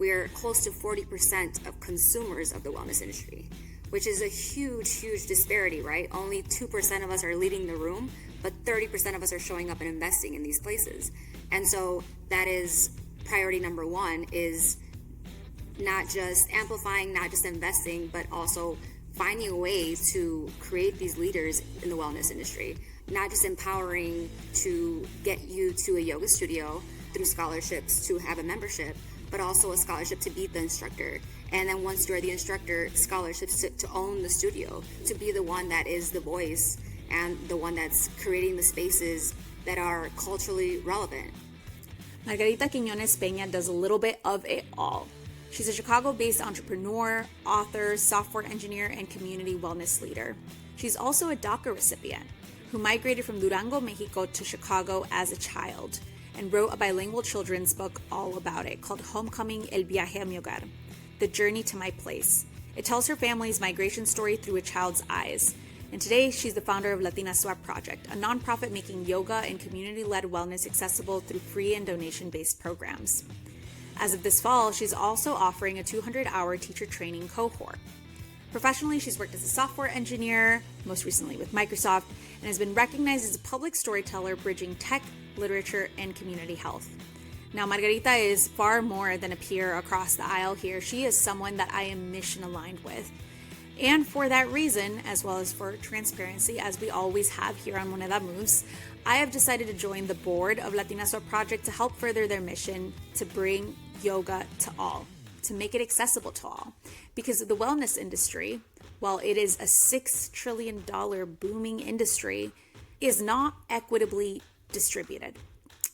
we're close to 40% of consumers of the wellness industry, which is a huge, huge disparity, right? Only 2% of us are leading the room, but 30% of us are showing up and investing in these places. And so that is priority number one, is not just amplifying, not just investing, but also finding a way to create these leaders in the wellness industry. Not just empowering to get you to a yoga studio through scholarships to have a membership, but also a scholarship to be the instructor. And then once you're the instructor, scholarships to own the studio, to be the one that is the voice and the one that's creating the spaces that are culturally relevant. Margarita Quiñones Peña does a little bit of it all. She's a Chicago-based entrepreneur, author, software engineer, and community wellness leader. She's also a DACA recipient who migrated from Durango, Mexico to Chicago as a child and wrote a bilingual children's book all about it called Homecoming: El Viaje a Mi Hogar, The Journey to My Place. It tells her family's migration story through a child's eyes. And today, she's the founder of Latina Project, a nonprofit making yoga and community-led wellness accessible through free and donation-based programs. As of this fall, she's also offering a 200-hour teacher training cohort. Professionally, she's worked as a software engineer, most recently with Microsoft, and has been recognized as a public storyteller bridging tech, literature, and community health. Now, Margarita is far more than a peer across the aisle here. She is someone that I am mission aligned with. And for that reason, as well as for transparency, as we always have here on Moneda Moves, I have decided to join the board of Latina Project to help further their mission to bring yoga to all, to make it accessible to all. Because the wellness industry, while it is a $6 trillion booming industry, is not equitably distributed.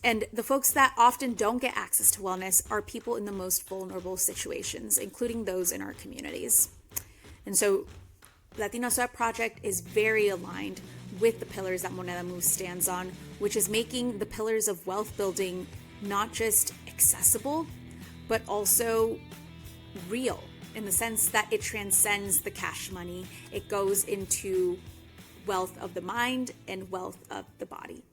And the folks that often don't get access to wellness are people in the most vulnerable situations, including those in our communities. And so Latina Project is very aligned with the pillars that Moneda Moves stands on, which is making the pillars of wealth building not just accessible, but also real, in the sense that it transcends the cash money. It goes into wealth of the mind and wealth of the body.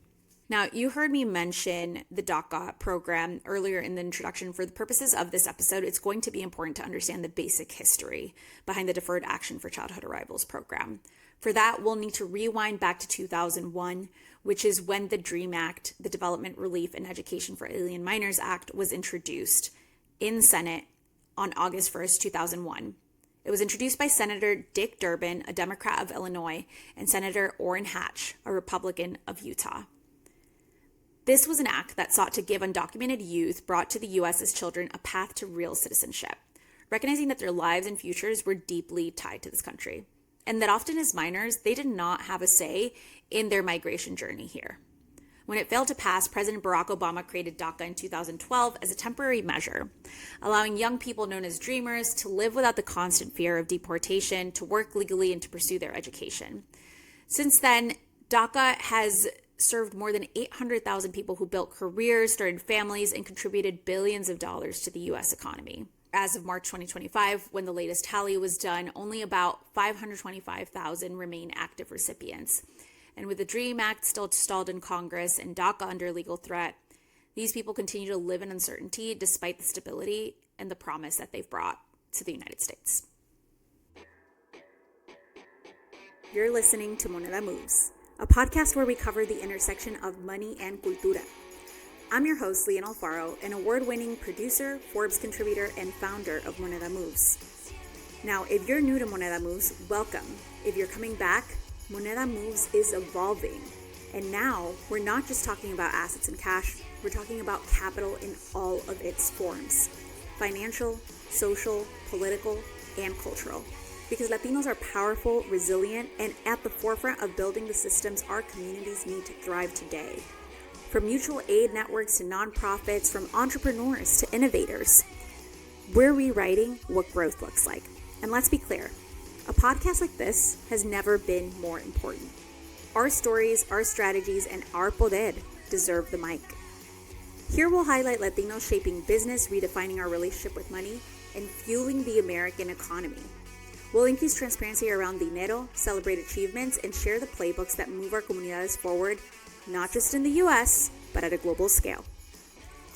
Now, you heard me mention the DACA program earlier in the introduction. For the purposes of this episode, it's going to be important to understand the basic history behind the Deferred Action for Childhood Arrivals program. For that, we'll need to rewind back to 2001, which is when the DREAM Act, the Development, Relief, and Education for Alien Minors Act, was introduced in Senate on August 1st, 2001. It was introduced by Senator Dick Durbin, a Democrat of Illinois, and Senator Orrin Hatch, a Republican of Utah. This was an act that sought to give undocumented youth brought to the U.S. as children a path to real citizenship, recognizing that their lives and futures were deeply tied to this country, and that often as minors, they did not have a say in their migration journey here. When it failed to pass, President Barack Obama created DACA in 2012 as a temporary measure, allowing young people known as dreamers to live without the constant fear of deportation, to work legally, and to pursue their education. Since then, DACA has served more than 800,000 people who built careers, started families, and contributed billions of dollars to the U.S. economy. As of March 2025, when the latest tally was done, only about 525,000 remain active recipients. And with the DREAM Act still stalled in Congress and DACA under legal threat, these people continue to live in uncertainty despite the stability and the promise that they've brought to the United States. You're listening to Moneda Moves, a podcast where we cover the intersection of money and cultura. I'm your host, Leon Alfaro, an award-winning producer, Forbes contributor, and founder of Moneda Moves. Now, if you're new to Moneda Moves, welcome. If you're coming back, Moneda Moves is evolving. And now, we're not just talking about assets and cash, we're talking about capital in all of its forms. Financial, social, political, and cultural. Because Latinos are powerful, resilient, and at the forefront of building the systems our communities need to thrive today. From mutual aid networks to nonprofits, from entrepreneurs to innovators, we're rewriting what growth looks like. And let's be clear, a podcast like this has never been more important. Our stories, our strategies, and our poder deserve the mic. Here we'll highlight Latinos shaping business, redefining our relationship with money, and fueling the American economy. We'll increase transparency around dinero, celebrate achievements, and share the playbooks that move our comunidades forward, not just in the U.S., but at a global scale.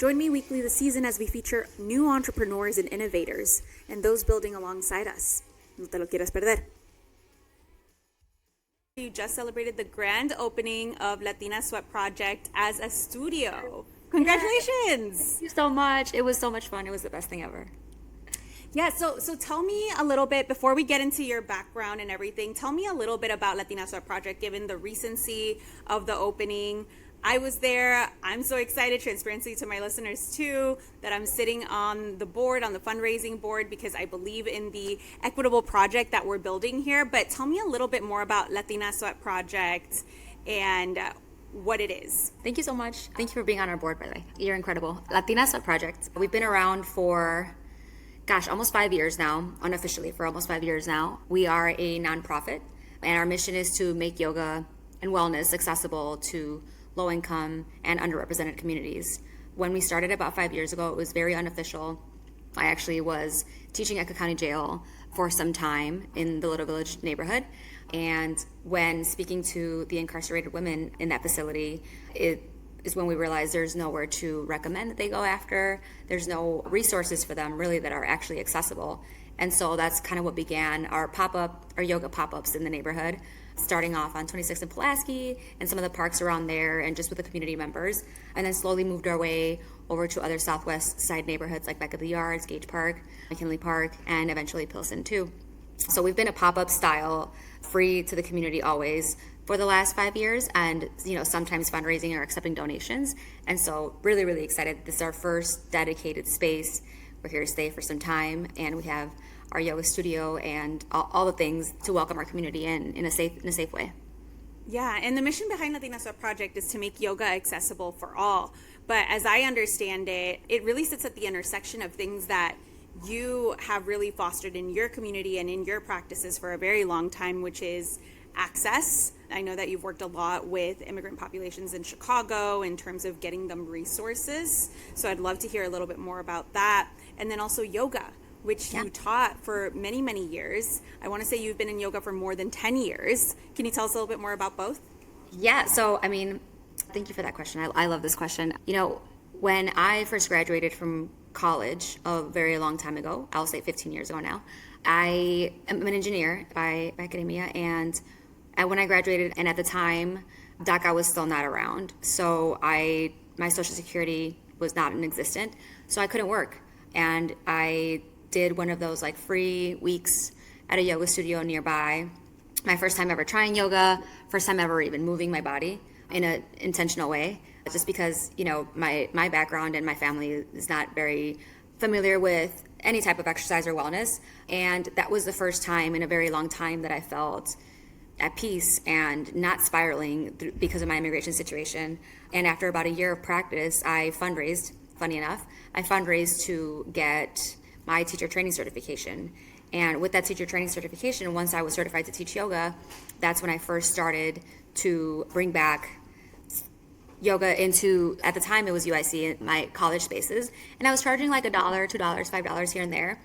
Join me weekly this season as we feature new entrepreneurs and innovators and those building alongside us. No te lo quieras perder. You just celebrated the grand opening of Latina Sweat Project as a studio. Congratulations! Thank you so much. It was so much fun. It was the best thing ever. Yeah, so tell me a little bit, before we get into your background and everything, tell me a little bit about Latina Sweat Project, given the recency of the opening. I was there. I'm so excited, transparency to my listeners too, that I'm sitting on the board, on the fundraising board, because I believe in the equitable project that we're building here. But tell me a little bit more about Latina Sweat Project and what it is. Thank you so much. Thank you for being on our board, by the way. You're incredible. Latina Sweat Project. We've been around for almost 5 years now, unofficially for almost 5 years now. We are a nonprofit, and our mission is to make yoga and wellness accessible to low-income and underrepresented communities. When we started about 5 years ago, it was very unofficial. I actually was teaching at Cook County Jail for some time in the Little Village neighborhood, and when speaking to the incarcerated women in that facility, it is when we realized there's nowhere to recommend that they go after. There's no resources for them really that are actually accessible. And so that's kind of what began our yoga pop-ups in the neighborhood, starting off on 26th and Pulaski and some of the parks around there and just with the community members. And then slowly moved our way over to other southwest side neighborhoods like Beck of the Yards, Gage Park, McKinley Park, and eventually Pilsen too. So we've been a pop-up style, free to the community always, for the last 5 years, and sometimes fundraising or accepting donations. And so really, really excited. This is our first dedicated space. We're here to stay for some time, and we have our yoga studio and all the things to welcome our community in a safe way. Yeah, and the mission behind Latina Sweat Project is to make yoga accessible for all. But as I understand it, it really sits at the intersection of things that you have really fostered in your community and in your practices for a very long time, which is access. I know that you've worked a lot with immigrant populations in Chicago in terms of getting them resources. So I'd love to hear a little bit more about that. And then also yoga, which you taught for many, many years. I want to say you've been in yoga for more than 10 years. Can you tell us a little bit more about both? Yeah, so thank you for that question. I love this question. When I first graduated from college a very long time ago, I'll say 15 years ago now, I am an engineer by academia, and when I graduated, and at the time, DACA was still not around, so my Social Security was not inexistent, so I couldn't work, and I did one of those free weeks at a yoga studio nearby. My first time ever trying yoga, first time ever even moving my body in an intentional way, just because my background and my family is not very familiar with any type of exercise or wellness, and that was the first time in a very long time that I felt at peace and not spiraling because of my immigration situation. And after about a year of practice, I fundraised, funny enough, to get my teacher training certification. And with that teacher training certification, once I was certified to teach yoga, that's when I first started to bring back yoga into, at the time it was UIC, my college spaces. And I was charging $1, $2, $5 here and there.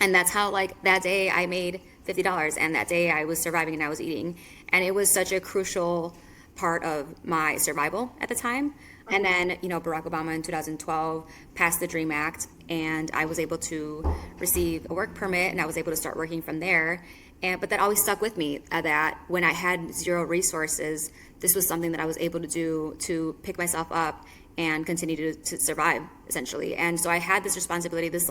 And that's how that day I made $50, and that day I was surviving and I was eating. And it was such a crucial part of my survival at the time. And then, Barack Obama in 2012 passed the DREAM Act, and I was able to receive a work permit, and I was able to start working from there. But that always stuck with me, that when I had zero resources, this was something that I was able to do to pick myself up and continue to survive, essentially. And so I had this responsibility, this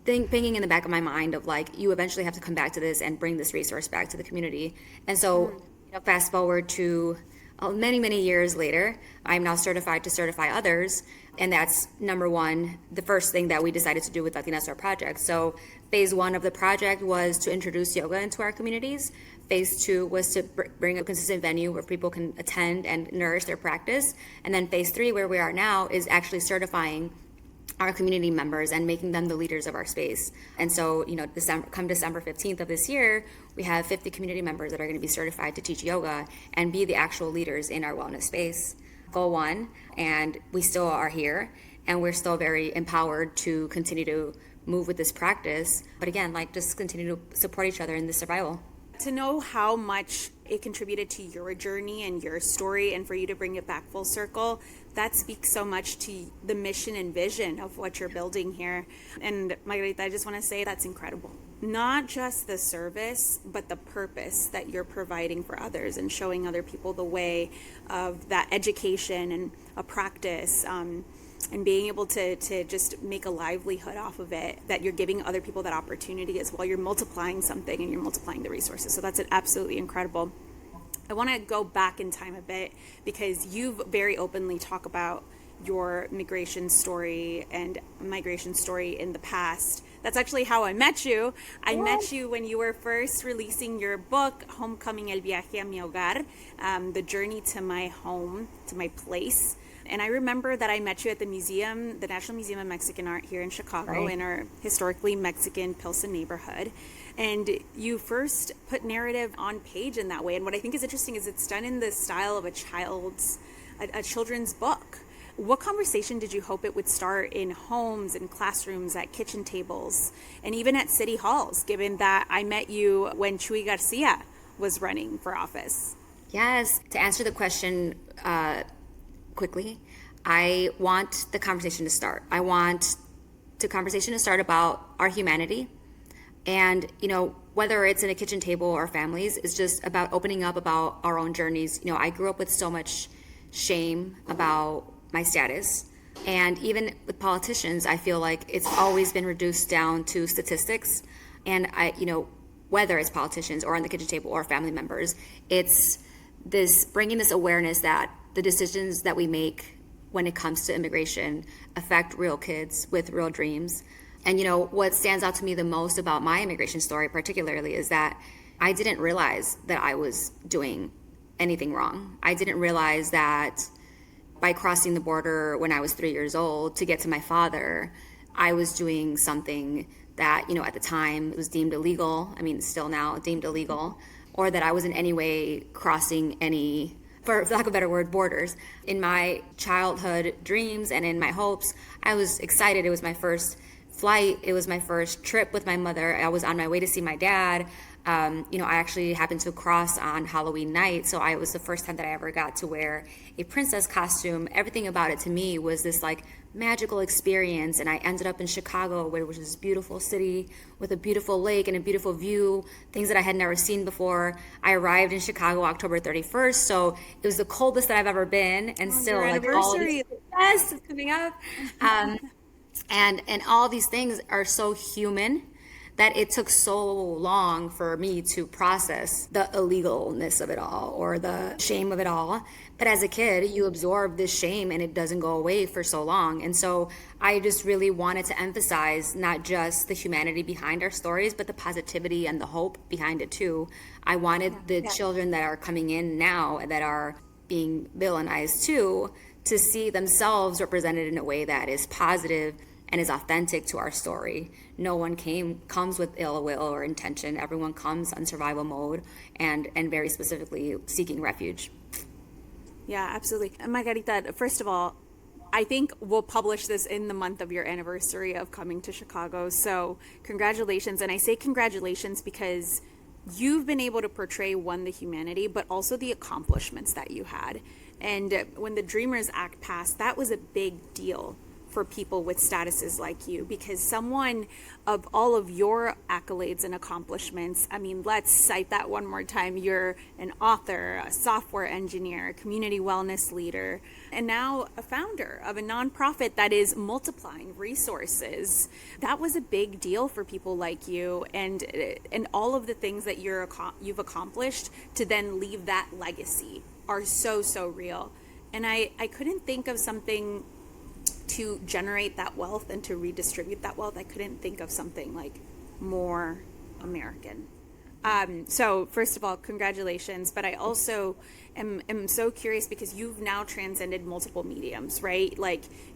thing pinging in the back of my mind of you eventually have to come back to this and bring this resource back to the community. And so fast forward to many, many years later, I'm now certified to certify others. And that's number one, the first thing that we decided to do with Latina Sweat Project. So phase one of the project was to introduce yoga into our communities. Phase two was to bring a consistent venue where people can attend and nourish their practice. And then phase three, where we are now, is actually certifying our community members and making them the leaders of our space. And so, come December 15th of this year, we have 50 community members that are going to be certified to teach yoga and be the actual leaders in our wellness space. Goal one, and we still are here, and we're still very empowered to continue to move with this practice. But again, just continue to support each other in this survival. To know how much it contributed to your journey and your story, and for you to bring it back full circle, that speaks so much to the mission and vision of what you're building here. And Margarita, I just want to say that's incredible. Not just the service, but the purpose that you're providing for others and showing other people the way of that education and a practice, and being able to just make a livelihood off of it, that you're giving other people that opportunity as well. You're multiplying something and you're multiplying the resources. So that's absolutely incredible. I want to go back in time a bit because you've very openly talked about your migration story and migration story in the past. That's actually how I met you. I met you when you were first releasing your book, Homecoming, El Viaje a Mi Hogar, the journey to my home, to my place. And I remember that I met you at the museum, the National Museum of Mexican Art here in Chicago, in our historically Mexican Pilsen neighborhood. And you first put narrative on page in that way. And what I think is interesting is it's done in the style of a children's book. What conversation did you hope it would start in homes and classrooms, at kitchen tables, and even at city halls, given that I met you when Chuy Garcia was running for office? Yes. To answer the question quickly, I want the conversation to start. I want the conversation to start about our humanity. And, whether it's in a kitchen table or families, it's just about opening up about our own journeys. I grew up with so much shame about my status. And even with politicians, I feel like it's always been reduced down to statistics. And whether it's politicians or on the kitchen table or family members, it's this bringing this awareness that the decisions that we make when it comes to immigration affect real kids with real dreams. And what stands out to me the most about my immigration story particularly is that I didn't realize that I was doing anything wrong. I didn't realize that by crossing the border when I was 3 years old to get to my father, I was doing something that, at the time was deemed illegal. I mean, still now deemed illegal, or that I was in any way crossing any, for lack of a better word, borders. In my childhood dreams and in my hopes, I was excited. It was my first flight. It was my first trip with my mother. I was on my way to see my dad. I actually happened to cross on Halloween night, so it was the first time that I ever got to wear a princess costume. Everything about it to me was this magical experience, and I ended up in Chicago, which is this beautiful city with a beautiful lake and a beautiful view, things that I had never seen before. I arrived in Chicago October 31st, so it was the coldest that I've ever been, and still all these, yes, it's coming up, and all these things are so human that it took so long for me to process the illegalness of it all or the shame of it all. But as a kid, you absorb this shame and it doesn't go away for so long. And so I just really wanted to emphasize not just the humanity behind our stories, but the positivity and the hope behind it too. I wanted the children that are coming in now that are being villainized too, to see themselves represented in a way that is positive and is authentic to our story. No one comes with ill will or intention. Everyone comes on survival mode and very specifically seeking refuge. Yeah, absolutely. And Margarita, first of all, I think we'll publish this in the month of your anniversary of coming to Chicago. So congratulations. And I say congratulations because you've been able to portray, one, the humanity, but also the accomplishments that you had. And when the Dreamers Act passed, that was a big deal for people with statuses like you, because someone of all of your accolades and accomplishments, I mean, let's cite that one more time. You're an author, a software engineer, a community wellness leader, and now a founder of a nonprofit that is multiplying resources. That was a big deal for people like you, and all of the things that you've accomplished to then leave that legacy are so real. And I couldn't think of something to generate that wealth and to redistribute that wealth. I couldn't think of something more American. So first of all, congratulations. But I also am so curious because you've now transcended multiple mediums, right?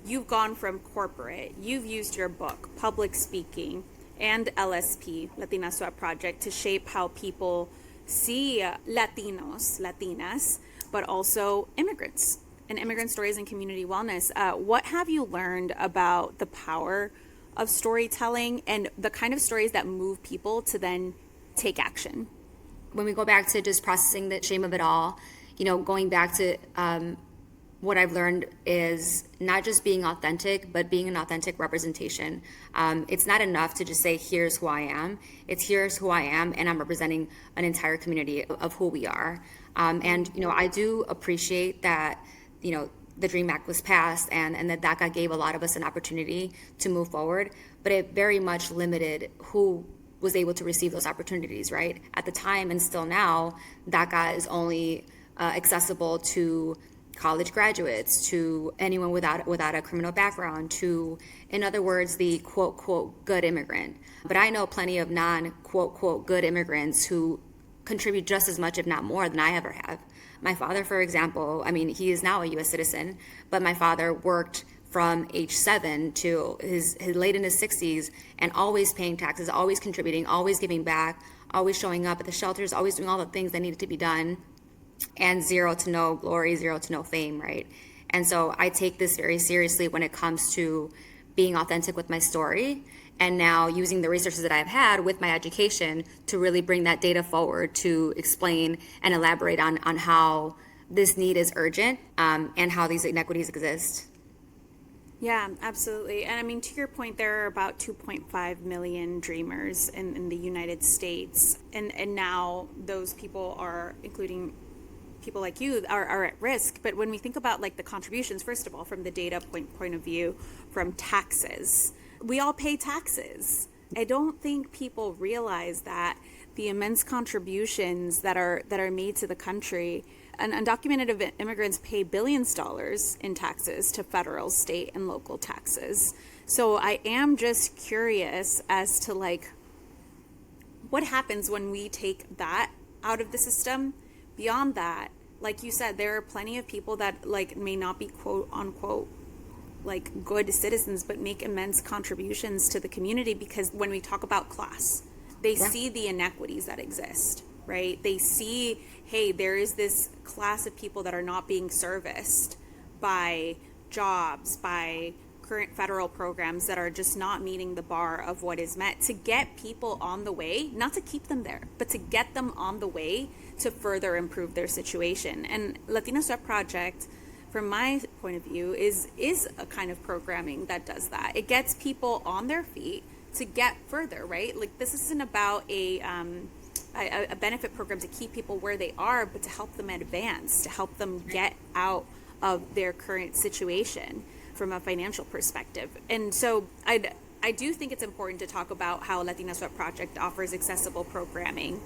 You've gone from corporate, you've used your book, public speaking, and LSP, Latina Swap Project, to shape how people see Latinos, Latinas, but also immigrants and immigrant stories and community wellness. What have you learned about the power of storytelling and the kind of stories that move people to then take action? When we go back to just processing the shame of it all, going back to what I've learned is not just being authentic, but being an authentic representation. It's not enough to just say, here's who I am. It's here's who I am, and I'm representing an entire community of who we are. And, I do appreciate that, the DREAM Act was passed and that DACA gave a lot of us an opportunity to move forward, but it very much limited who was able to receive those opportunities, right? At the time and still now, DACA is only accessible to college graduates, to anyone without a criminal background, to, in other words, the quote, quote, good immigrant. But I know plenty of non, quote, quote, good immigrants who contribute just as much, if not more, than I ever have. My father, for example, he is now a U.S. citizen, but my father worked from age 7 to his late in his 60s and always paying taxes, always contributing, always giving back, always showing up at the shelters, always doing all the things that needed to be done, and zero to no glory, zero to no fame, right? And so I take this very seriously when it comes to being authentic with my story, and now using the resources that I've had with my education to really bring that data forward to explain and elaborate on how this need is urgent, and how these inequities exist. Yeah, absolutely. And to your point, there are about 2.5 million dreamers in the United States. And now those people are, including people like you, are at risk. But when we think about the contributions, first of all, from the data point of view, from taxes, we all pay taxes. I don't think people realize that the immense contributions that are made to the country. And undocumented immigrants pay billions of dollars in taxes to federal, state, and local taxes. So I am just curious as to what happens when we take that out of the system. Beyond that, like you said, there are plenty of people that may not be quote unquote good citizens, but make immense contributions to the community, because when we talk about class, they see the inequities that exist, right? They see, hey, there is this class of people that are not being serviced by jobs, by current federal programs that are just not meeting the bar of what is met, to get people on the way, not to keep them there, but to get them on the way to further improve their situation. And Latina Sweat Project, from my point of view, is a kind of programming that does that. It gets people on their feet to get further, right? This isn't about a benefit program to keep people where they are, but to help them advance, to help them get out of their current situation from a financial perspective. And so I do think it's important to talk about how Latina Sweat Project offers accessible programming.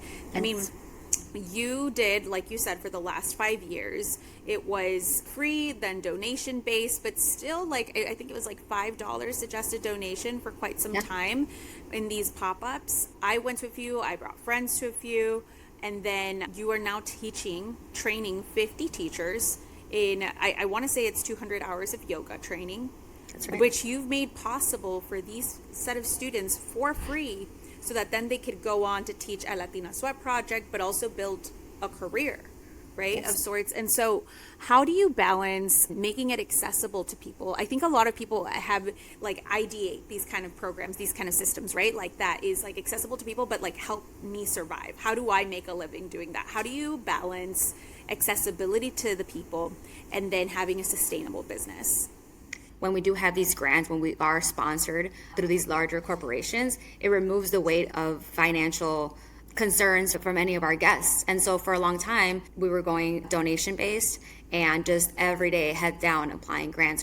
You did, like you said, for the last 5 years, it was free, then donation based, but still I think it was $5 suggested donation for quite some time in these pop-ups. I went to a few, I brought friends to a few, and then you are now training 50 teachers in, I want to say it's 200 hours of yoga training. That's right. Which you've made possible for these set of students for free, so that then they could go on to teach at Latina Sweat Project, but also build a career, right, of sorts. And so how do you balance making it accessible to people? I think a lot of people have ideate these kind of programs, these kind of systems, right? That is accessible to people, but help me survive. How do I make a living doing that? How do you balance accessibility to the people and then having a sustainable business? When we do have these grants, when we are sponsored through these larger corporations, it removes the weight of financial concerns from any of our guests. And so for a long time, we were going donation based and just every day head down applying grants.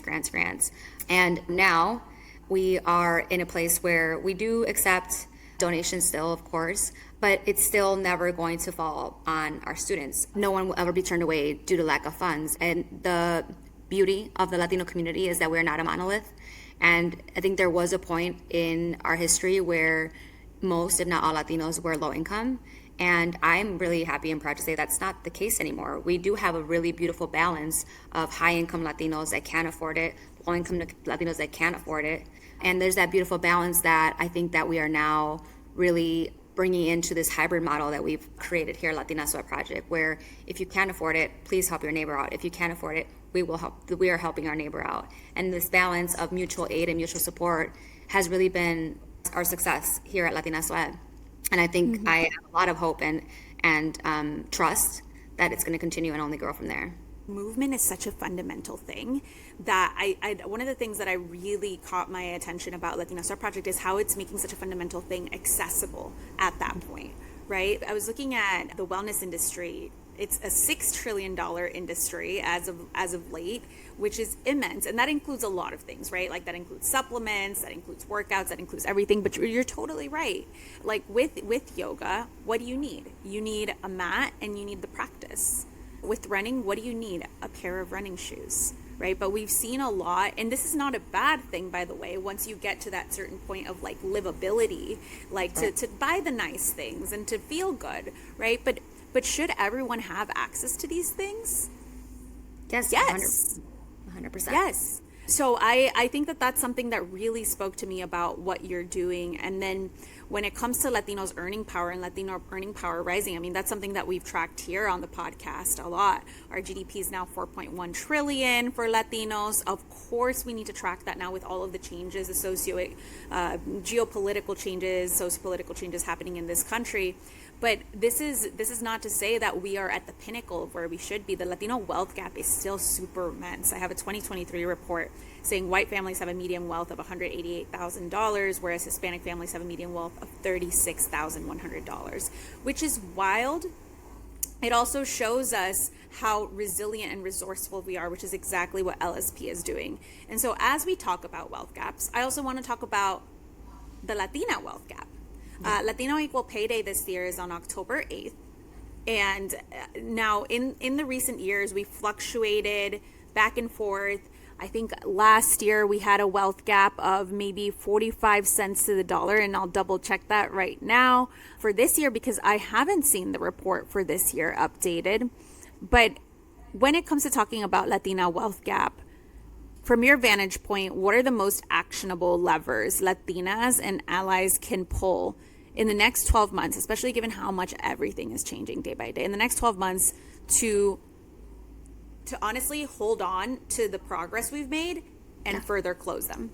And now we are in a place where we do accept donations still, of course, but it's still never going to fall on our students. No one will ever be turned away due to lack of funds. And the beauty of the Latino community is that we're not a monolith. And I think there was a point in our history where most, if not all, Latinos were low income. And I'm really happy and proud to say that's not the case anymore. We do have a really beautiful balance of high income Latinos that can afford it, low income Latinos that can't afford it. And there's that beautiful balance that I think that we are now really bringing into this hybrid model that we've created here at Latina Sweat Project, where if you can't afford it, please help your neighbor out. If you can't afford it, we will help. We are helping our neighbor out. And this balance of mutual aid and mutual support has really been our success here at Latina Sweat. And I think I have a lot of hope and trust that it's going to continue and only grow from there. movement is such a fundamental thing that I one of the things that I really caught my attention about Latina Star Project is how it's making such a fundamental thing accessible at that point, right? I was looking at the wellness industry. It's a $6 trillion industry as of late, which is immense. And that includes a lot of things, right? Like that includes supplements, that includes workouts, that includes everything. But you're totally right. Like with yoga, what do you need? You need a mat and you need the practice. With running, what do you need? A pair of running shoes, right? But we've seen a lot, and this is not a bad thing, by the way, once you get to that certain point of like livability, like to buy the nice things and to feel good, right? But should everyone have access to these things? Yes. 100%. Yes. So I think that that's something that really spoke to me about what you're doing. And then when it comes to Latinos earning power and Latino earning power rising, I mean, that's something that we've tracked here on the podcast a lot. Our GDP is now 4.1 trillion for Latinos. Of course, we need to track that now with all of the changes, the geopolitical changes, sociopolitical changes happening in this country. But this is not to say that we are at the pinnacle of where we should be. The Latino wealth gap is still super immense. I have a 2023 report saying white families have a median wealth of $188,000, whereas Hispanic families have a median wealth of $36,100, which is wild. It also shows us how resilient and resourceful we are, which is exactly what LSP is doing. And so as we talk about wealth gaps, I also want to talk about the Latina wealth gap. Latino Equal Pay Day this year is on October 8th. And now in the recent years, we fluctuated back and forth. I think last year we had a wealth gap of maybe 45 cents to the dollar, and I'll double check that right now for this year because I haven't seen the report for this year updated. But when it comes to talking about Latina wealth gap, from your vantage point, what are the most actionable levers Latinas and allies can pull in the next 12 months, especially given how much everything is changing day by day, in the next 12 months to honestly hold on to the progress we've made and further close them?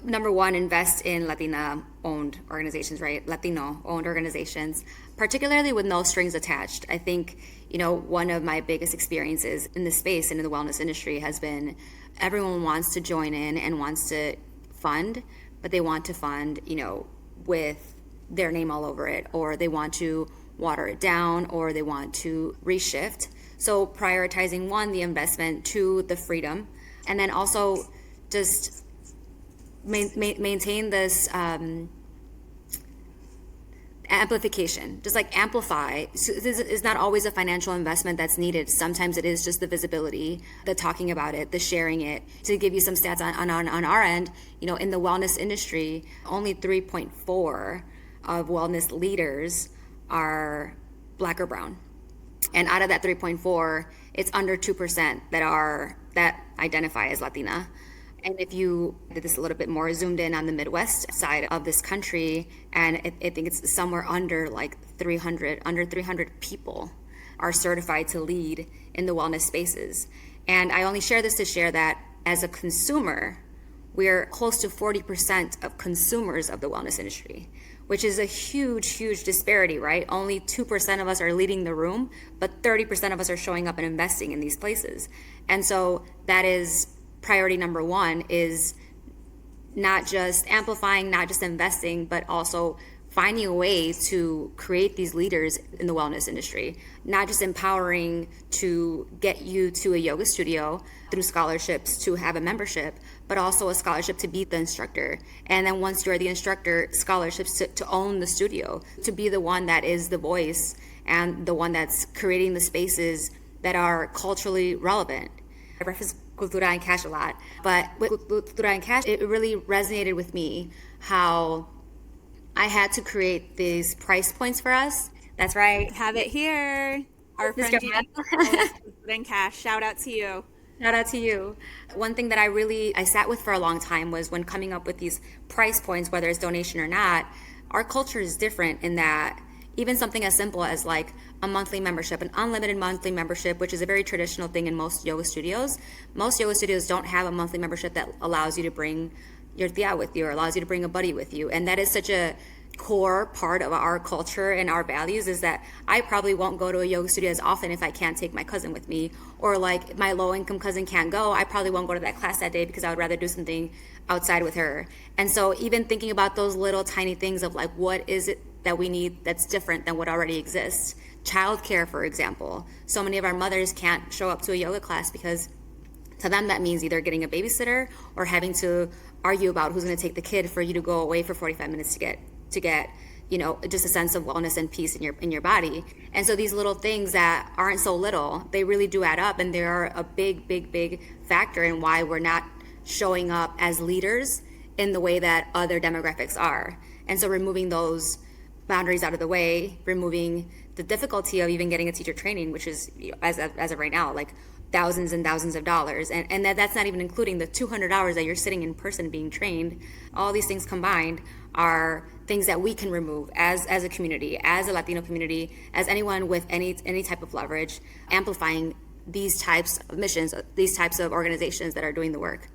Number one, invest in Latina-owned organizations, right? Latino-owned organizations, particularly with no strings attached. I think, one of my biggest experiences in the space and in the wellness industry has been everyone wants to join in and wants to fund, but they want to fund, with their name all over it, or they want to water it down, or they want to reshift. So prioritizing one, the investment, two, the freedom, and then also just maintain this amplification, just like amplify. So this is not always a financial investment that's needed. Sometimes it is just the visibility, the talking about it, the sharing it. To give you some stats on our end, in the wellness industry, only 3.4 of wellness leaders are Black or brown. And out of that 3.4, it's under 2% that identify as Latina. And if you did this a little bit more zoomed in on the Midwest side of this country, and I think it's somewhere under 300 people are certified to lead in the wellness spaces. And I only share this to share that as a consumer, we're close to 40% of consumers of the wellness industry, which is a huge, huge disparity, right? Only 2% of us are leading the room, but 30% of us are showing up and investing in these places. And so that is priority number one, is not just amplifying, not just investing, but also finding a way to create these leaders in the wellness industry, not just empowering to get you to a yoga studio through scholarships to have a membership, but also a scholarship to be the instructor. And then once you're the instructor, scholarships to own the studio, to be the one that is the voice and the one that's creating the spaces that are culturally relevant. I reference Cultura and Cash a lot, but with Cultura and Cash, it really resonated with me how I had to create these price points for us. That's right. Have it here. Our friend Cultura and Cash. Shout out to you. Shout out to you. One thing that I sat with for a long time was when coming up with these price points, whether it's donation or not, our culture is different in that even something as simple as like a monthly membership, an unlimited monthly membership, which is a very traditional thing in most yoga studios. Most yoga studios don't have a monthly membership that allows you to bring your tia with you or allows you to bring a buddy with you. And that is such a core part of our culture and our values is that I probably won't go to a yoga studio as often if I can't take my cousin with me, or like my low income cousin can't go, I probably won't go to that class that day because I would rather do something outside with her. And so even thinking about those little tiny things of like, what is it that we need that's different than what already exists? Childcare, for example. So many of our mothers can't show up to a yoga class because to them that means either getting a babysitter or having to argue about who's going to take the kid for you to go away for 45 minutes to get just a sense of wellness and peace in your body. And so these little things that aren't so little, they really do add up, and they are a big factor in why we're not showing up as leaders in the way that other demographics are. And so removing those boundaries out of the way, removing the difficulty of even getting a teacher training, which is, as of right now, like thousands and thousands of dollars, and that's not even including the 200 hours that you're sitting in person being trained. All these things combined are things that we can remove as a community, as a Latino community, as anyone with any type of leverage, amplifying these types of missions, these types of organizations that are doing the work.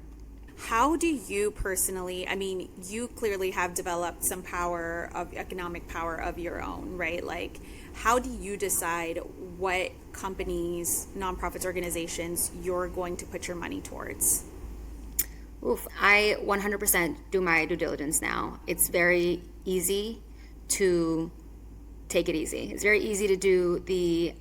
How do you personally, I mean, you clearly have developed some power of economic power of your own, right? Like, how do you decide what companies, nonprofits, organizations you're going to put your money towards? I 100% do my due diligence now. It's very easy to take it easy. It's very easy to do the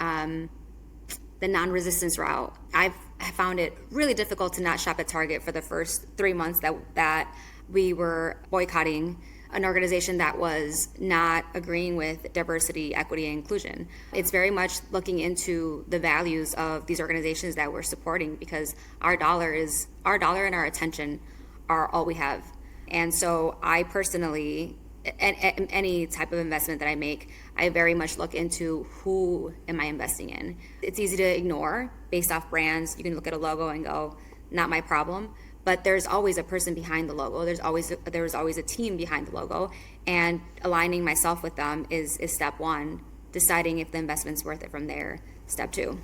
non-resistance route. I've found it really difficult to not shop at Target for the first 3 months that we were boycotting an organization that was not agreeing with diversity, equity, and inclusion. It's very much looking into the values of these organizations that we're supporting, because our dollar and our attention are all we have. And so I personally, any type of investment that I make, I very much look into who am I investing in. It's easy to ignore based off brands. You can look at a logo and go, not my problem. But there's always a person behind the logo. There's always a team behind the logo, and aligning myself with them is step one. Deciding if the investment's worth it from there, step two.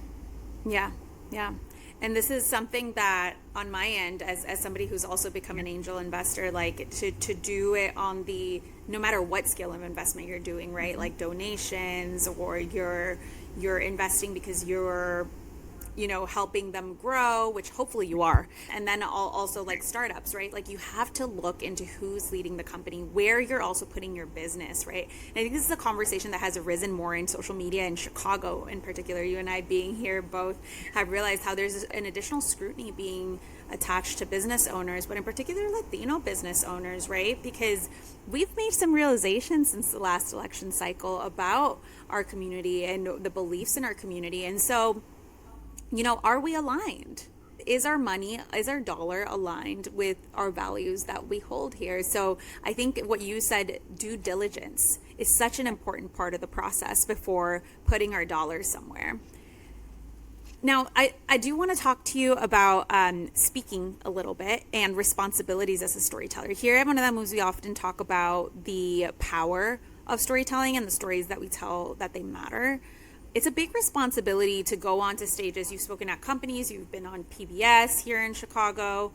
Yeah. And this is something that on my end, as somebody who's also become an angel investor, like to do it on the, no matter what scale of investment you're doing, right? Like donations, or you're investing because you're helping them grow, which hopefully you are. And then also like startups, right? Like you have to look into who's leading the company, where you're also putting your business, right? And I think this is a conversation that has arisen more in social media in Chicago in particular. You and I being here both have realized how there's an additional scrutiny being attached to business owners, but in particular Latino business owners, right? Because we've made some realizations since the last election cycle about our community and the beliefs in our community. And so, are we aligned? Is our money, is our dollar aligned with our values that we hold here? So I think what you said, due diligence, is such an important part of the process before putting our dollars somewhere. Now, I do want to talk to you about speaking a little bit and responsibilities as a storyteller. Here at Moneda Moves, we often talk about the power of storytelling and the stories that we tell, that they matter. It's a big responsibility to go onto stages. You've spoken at companies, you've been on PBS here in Chicago,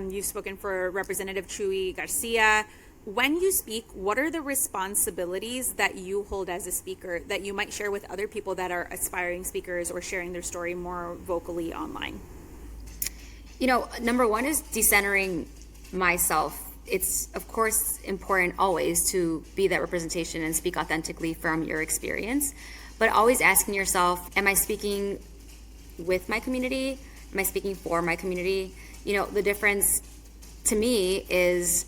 you've spoken for Representative Chuy Garcia. When you speak, what are the responsibilities that you hold as a speaker that you might share with other people that are aspiring speakers or sharing their story more vocally online? Number one is decentering myself. It's, of course, important always to be that representation and speak authentically from your experience. But always asking yourself, am I speaking with my community? Am I speaking for my community? The difference to me is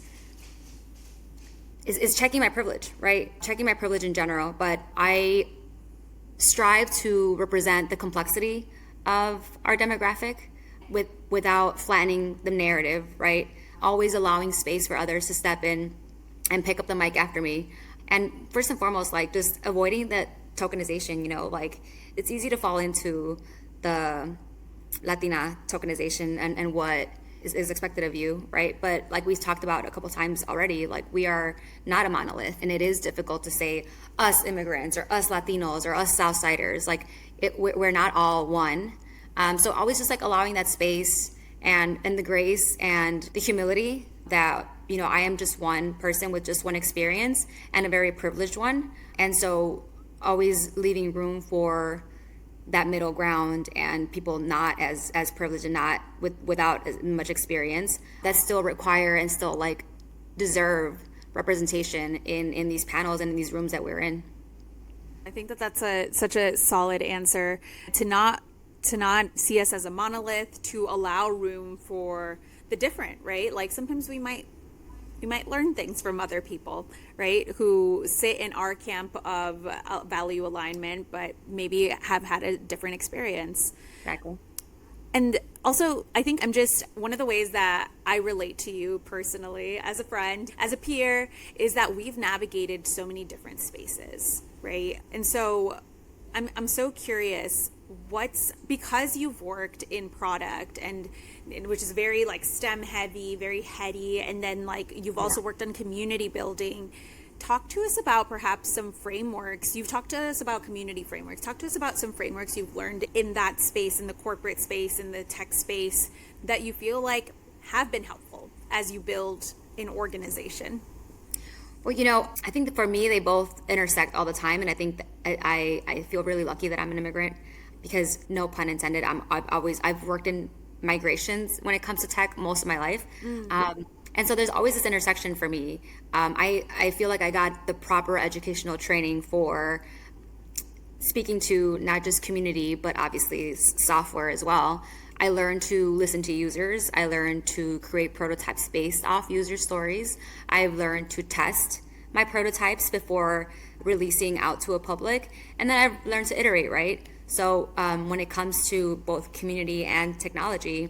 checking my privilege, right? Checking my privilege in general, but I strive to represent the complexity of our demographic without flattening the narrative, right? Always allowing space for others to step in and pick up the mic after me. And first and foremost, like just avoiding that tokenization, like it's easy to fall into the Latina tokenization and what is expected of you, right? But like we've talked about a couple times already, like we are not a monolith, and it is difficult to say us immigrants or us Latinos or us Southsiders, like we're not all one. So always just like allowing that space and the grace and the humility that I am just one person with just one experience and a very privileged one. And so always leaving room for that middle ground and people not as privileged and not without as much experience that still require and still like deserve representation in these panels and in these rooms that we're in. I think that that's such a solid answer, to not see us as a monolith, to allow room for the different, right? Like sometimes we might learn things from other people, right, who sit in our camp of value alignment, but maybe have had a different experience. Exactly. And also, I think I'm just, one of the ways that I relate to you personally, as a friend, as a peer, is that we've navigated so many different spaces, right? And so I'm so curious, because you've worked in product and which is very like STEM heavy, very heady, and then like you've also worked on community building. Talk to us about perhaps some frameworks. You've talked to us about community frameworks. Talk to us about some frameworks you've learned in that space, in the corporate space, in the tech space, that you feel like have been helpful as you build an organization. Well, I think that for me, they both intersect all the time. And I think that I feel really lucky that I'm an immigrant because, no pun intended, I've worked in migrations when it comes to tech most of my life. And so there's always this intersection for me. I feel like I got the proper educational training for speaking to not just community, but obviously software as well. I learned to listen to users. I learned to create prototypes based off user stories. I've learned to test my prototypes before releasing out to a public. And then I've learned to iterate, right? So when it comes to both community and technology,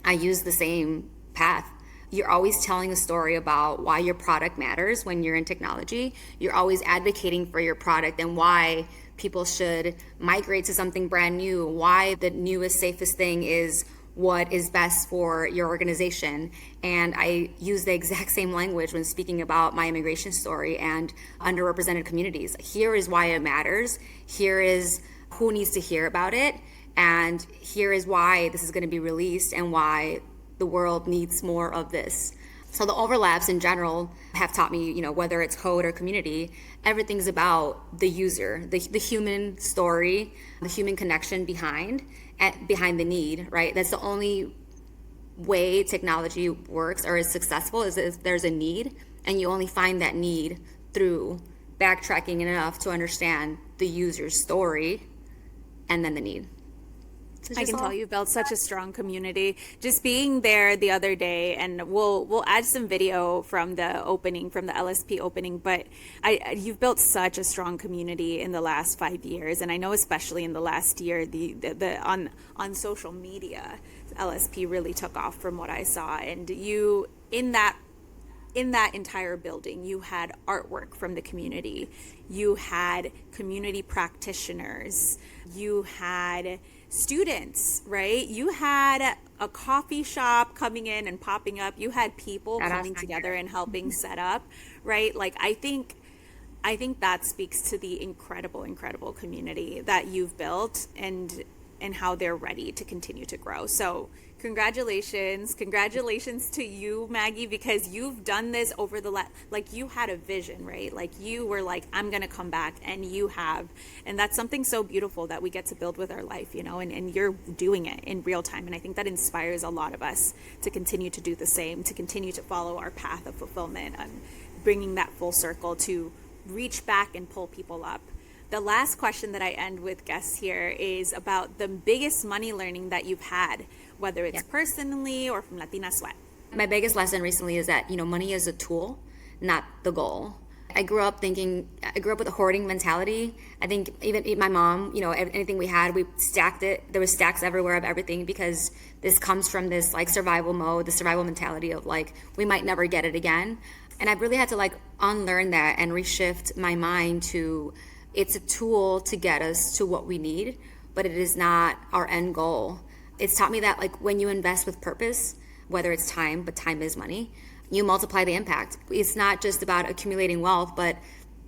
I use the same path. You're always telling a story about why your product matters when you're in technology. You're always advocating for your product and why people should migrate to something brand new, why the newest, safest thing is what is best for your organization. And I use the exact same language when speaking about my immigration story and underrepresented communities. Here is why it matters. Here is who needs to hear about it. And here is why this is going to be released and why the world needs more of this. So the overlaps in general have taught me, whether it's code or community, everything's about the user, the human story, the human connection behind the need, right? That's the only way technology works or is successful, is if there's a need, and you only find that need through backtracking enough to understand the user's story and then the need. I can tell you've built such a strong community. Just being there the other day, and we'll add some video from the opening, from the LSP opening, but you've built such a strong community in the last 5 years, and I know especially in the last year, the on social media, LSP really took off from what I saw, and you in that entire building, you had artwork from the community, you had community practitioners, you had students, right? You had a coffee shop coming in and popping up. You had people coming together and helping set up, right? Like I think that speaks to the incredible community that you've built and how they're ready to continue to grow. So congratulations to you, Maggie, because you've done this over the like you had a vision, right? Like you were like, I'm gonna come back, and you have, and that's something so beautiful that we get to build with our life, and you're doing it in real time, and I think that inspires a lot of us to continue to do the same, to continue to follow our path of fulfillment and bringing that full circle to reach back and pull people up. The last question that I end with guests here is about the biggest money learning that you've had, whether it's personally or from Latina Sweat. My biggest lesson recently is that, money is a tool, not the goal. I grew up with a hoarding mentality. I think even my mom, anything we had, we stacked it. There was stacks everywhere of everything because this comes from this like survival mode, the survival mentality of like, we might never get it again. And I've really had to like unlearn that and reshift my mind to, it's a tool to get us to what we need, but it is not our end goal. It's taught me that like when you invest with purpose, whether it's time, but time is money, you multiply the impact. It's not just about accumulating wealth, but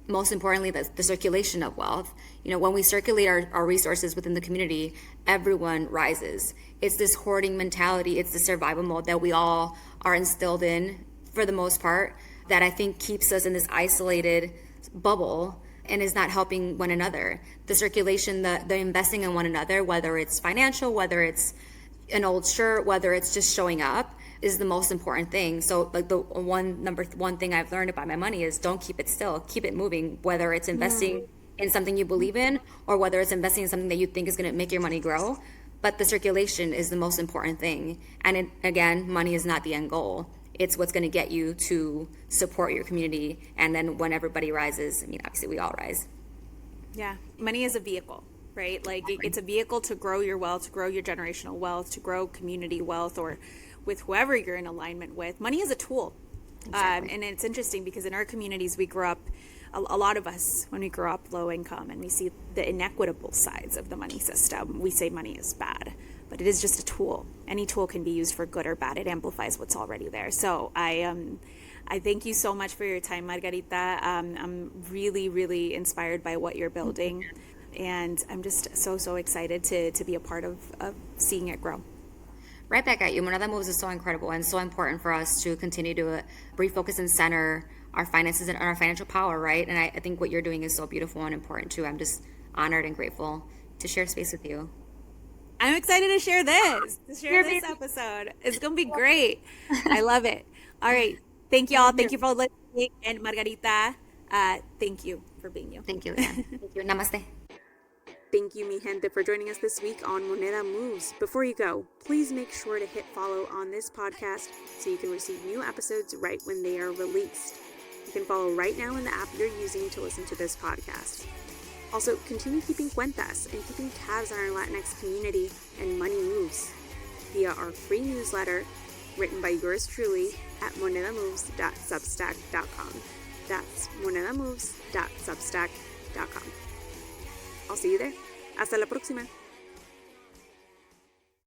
most importantly, the circulation of wealth. When we circulate our resources within the community, everyone rises. It's this hoarding mentality. It's the survival mode that we all are instilled in for the most part, that I think keeps us in this isolated bubble and is not helping one another. The circulation, the investing in one another, whether it's financial, whether it's an old shirt, whether it's just showing up, is the most important thing. So like the number one thing I've learned about my money is don't keep it still, keep it moving, whether it's investing in something you believe in or whether it's investing in something that you think is going to make your money grow. But the circulation is the most important thing. And again, money is not the end goal. It's what's going to get you to support your community. And then when everybody rises, I mean, obviously we all rise. Yeah. Money is a vehicle, right? Like it's a vehicle to grow your wealth, to grow your generational wealth, to grow community wealth, or with whoever you're in alignment with. Money is a tool. Exactly. And it's interesting because in our communities, we grew up, a lot of us, when we grow up low income and we see the inequitable sides of the money system, we say money is bad, but it is just a tool. Any tool can be used for good or bad. It amplifies what's already there. So I thank you so much for your time, Margarita. I'm really, really inspired by what you're building, and I'm just so excited to be a part of seeing it grow. Right back at you. Moneda Moves is so incredible and so important for us to continue to refocus and center our finances and our financial power, right? And I think what you're doing is so beautiful and important too. I'm just honored and grateful to share space with you. I'm excited to share this episode. It's going to be great. I love it. All right. Thank you all. Thank you for listening. And Margarita, thank you for being you. Thank you. Yeah. Thank you. Namaste. Thank you, mi gente, for joining us this week on Moneda Moves. Before you go, please make sure to hit follow on this podcast so you can receive new episodes right when they are released. You can follow right now in the app you're using to listen to this podcast. Also, continue keeping cuentas and keeping tabs on our Latinx community and Money Moves via our free newsletter written by yours truly at monedamoves.substack.com. That's monedamoves.substack.com. I'll see you there. Hasta la próxima.